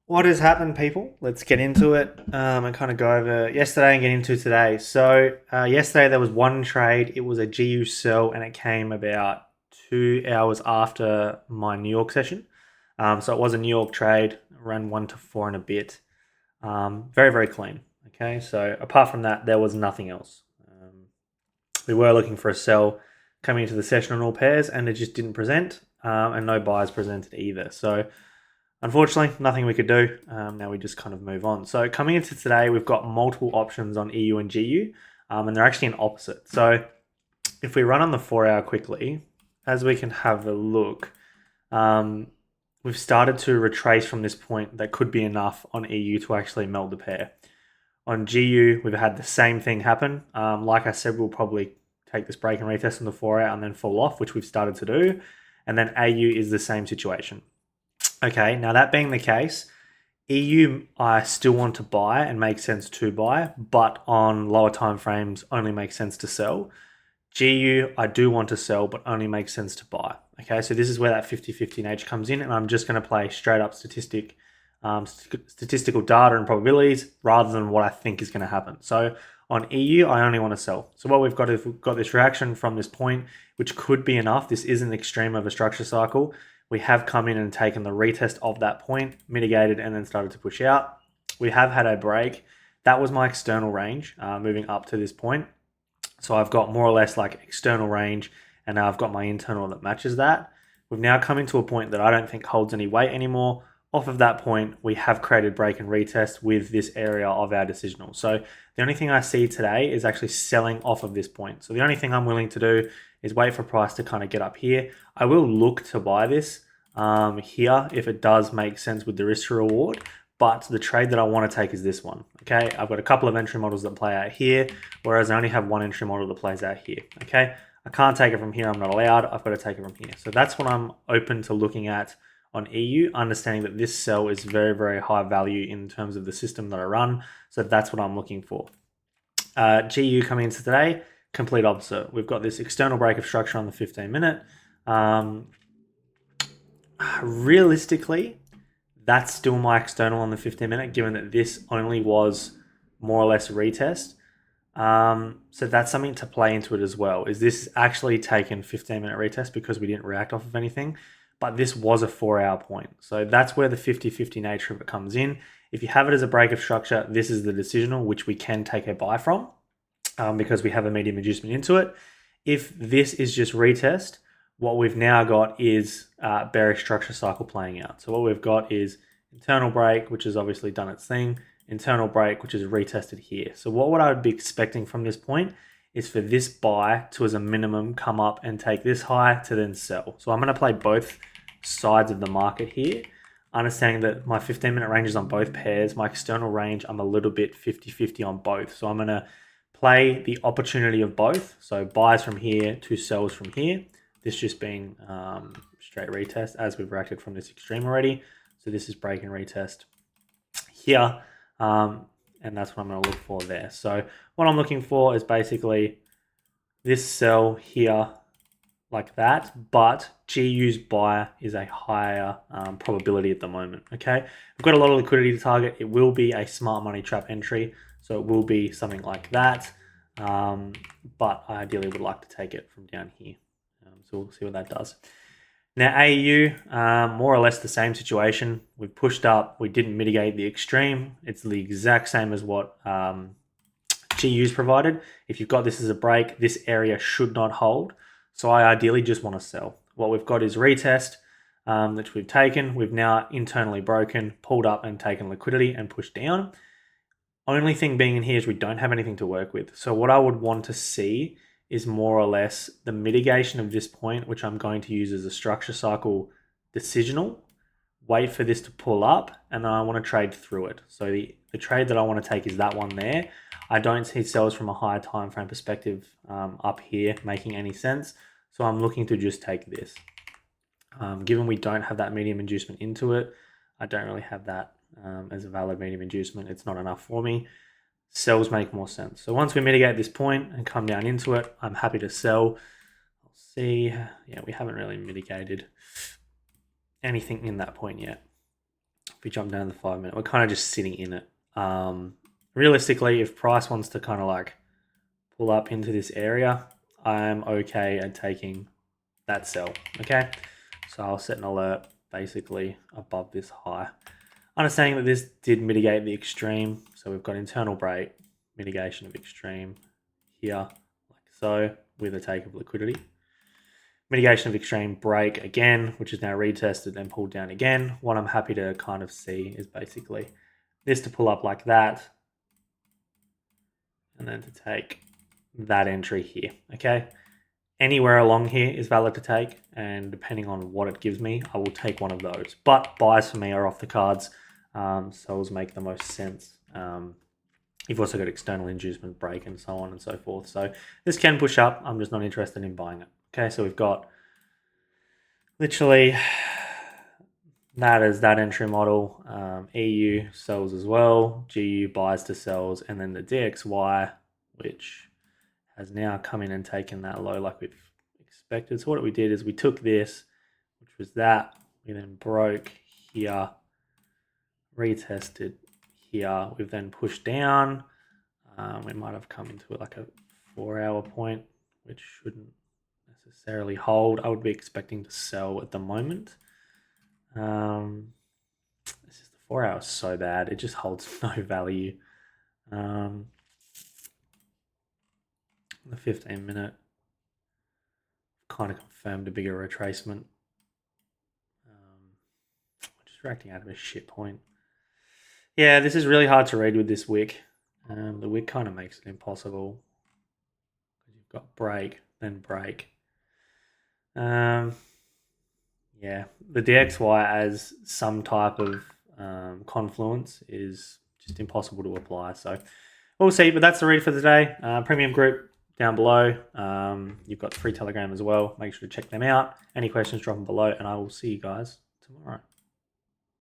What has happened, people? Let's get into it and kind of go over yesterday and get into today. So, yesterday there was one trade. It was a GU sell and it came about 2 hours after my New York session. So, it was a New York trade, ran 1 to 4 and a bit. Very, very clean. Okay, so apart from that, there was nothing else. We were looking for a sell coming into the session on all pairs and it just didn't present, and no buys presented either. So, unfortunately, nothing we could do. Now we just kind of move on. So coming into today, we've got multiple options on EU and GU, and they're actually an opposite. So if we run on the 4 hour quickly, as we can have a look, we've started to retrace from this point that could be enough on EU to actually melt the pair. On GU, we've had the same thing happen. Like I said, we'll probably take this break and retest on the 4 hour and then fall off, which we've started to do. And then AU is the same situation. Okay, now that being the case, EU I still want to buy and makes sense to buy, but on lower time frames only makes sense to sell. GU I do want to sell, but only makes sense to buy. Okay, so this is where that 50-50 nature comes in, and I'm just going to play straight up statistical data and probabilities rather than what I think is going to happen. So on EU, I only want to sell. So what we've got is we've got this reaction from this point, which could be enough. This is an extreme of a structure cycle. We have come in and taken the retest of that point, mitigated, and then started to push out. We have had a break. That was my external range moving up to this point. So I've got more or less like external range, and now I've got my internal that matches that. We've now come into a point that I don't think holds any weight anymore. Off of that point, we have created break and retest with this area of our decisional. So the only thing I see today is actually selling off of this point. So the only thing I'm willing to do is wait for price to kind of get up here. I will look to buy this here if it does make sense with the risk to reward, but the trade that I want to take is this one. Okay, I've got a couple of entry models that play out here, whereas I only have one entry model that plays out here. Okay, I can't take it from here, I'm not allowed, I've got to take it from here. So that's what I'm open to looking at on EU, understanding that this sell is very, very high value in terms of the system that I run. So that's what I'm looking for. GU coming into today, complete opposite. We've got this external break of structure on the 15-minute. Realistically, that's still my external on the 15-minute, given that this only was more or less a retest. So that's something to play into it as well. Is this actually taken 15-minute retest because we didn't react off of anything? But this was a 4 hour point. So that's where the 50-50 nature of it comes in. If you have it as a break of structure, this is the decisional, which we can take a buy from because we have a medium inducement into it. If this is just retest, what we've now got is bearish structure cycle playing out. So what we've got is internal break, which has obviously done its thing, internal break, which is retested here. So what I would be expecting from this point is for this buy to, as a minimum, come up and take this high to then sell. So I'm going to play both sides of the market here, understanding that my 15-minute range is on both pairs. My external range, I'm a little bit 50-50 on both. So I'm going to play the opportunity of both. So buys from here to sells from here. This just being straight retest as we've reacted from this extreme already. So this is break and retest here. And that's what I'm going to look for there. So what I'm looking for is basically this sell here like that, but GU's buy is a higher probability at the moment, okay? We've got a lot of liquidity to target. It will be a smart money trap entry, so it will be something like that, but I ideally would like to take it from down here. So we'll see what that does. Now AU, more or less the same situation. We've pushed up, we didn't mitigate the extreme. It's the exact same as what GU's provided. If you've got this as a break, this area should not hold. So I ideally just want to sell. What we've got is retest, which we've taken. We've now internally broken, pulled up and taken liquidity and pushed down. Only thing being in here is we don't have anything to work with. So what I would want to see is more or less the mitigation of this point, which I'm going to use as a structure cycle decisional. Wait for this to pull up, and then I want to trade through it. So the trade that I want to take is that one there. I don't see sells from a higher time frame perspective up here making any sense. So I'm looking to just take this. Given we don't have that medium inducement into it, I don't really have that as a valid medium inducement. It's not enough for me. Sells make more sense. So once we mitigate this point and come down into it, I'm happy to sell. I'll see. Yeah, we haven't really mitigated anything in that point yet. If we jump down to the 5 minute, we're kind of just sitting in it. Realistically, if price wants to kind of like pull up into this area, I'm okay at taking that sell. Okay, so I'll set an alert basically above this high. Understanding that this did mitigate the extreme, so we've got internal break, mitigation of extreme here, like so, with a take of liquidity. Mitigation of extreme break again, which is now retested and pulled down again. What I'm happy to kind of see is basically this to pull up like that, and then to take that entry here, okay? Anywhere along here is valid to take, and depending on what it gives me, I will take one of those. But buys for me are off the cards. Sells make the most sense. You've also got external inducement break and so on and so forth. So this can push up. I'm just not interested in buying it. Okay, so we've got literally that is that entry model. EU sells as well. GU buys to sells, and then the DXY, which has now come in and taken that low like we've expected. So what we did is we took this, which was that. We then broke here, retested here. We've then pushed down. We might have come into like a 4-hour point, which shouldn't necessarily hold. I would be expecting to sell at the moment. This is the 4 hours so bad. It just holds no value. The 15 minute kind of confirmed a bigger retracement. Just reacting out of a shit point. Yeah, this is really hard to read with this wick. The wick kind of makes it impossible. You've got break, then break. Yeah, the DXY as some type of confluence is just impossible to apply. So we'll see, but that's the read for today. Premium group down below. You've got free Telegram as well. Make sure to check them out. Any questions, drop them below, and I will see you guys tomorrow.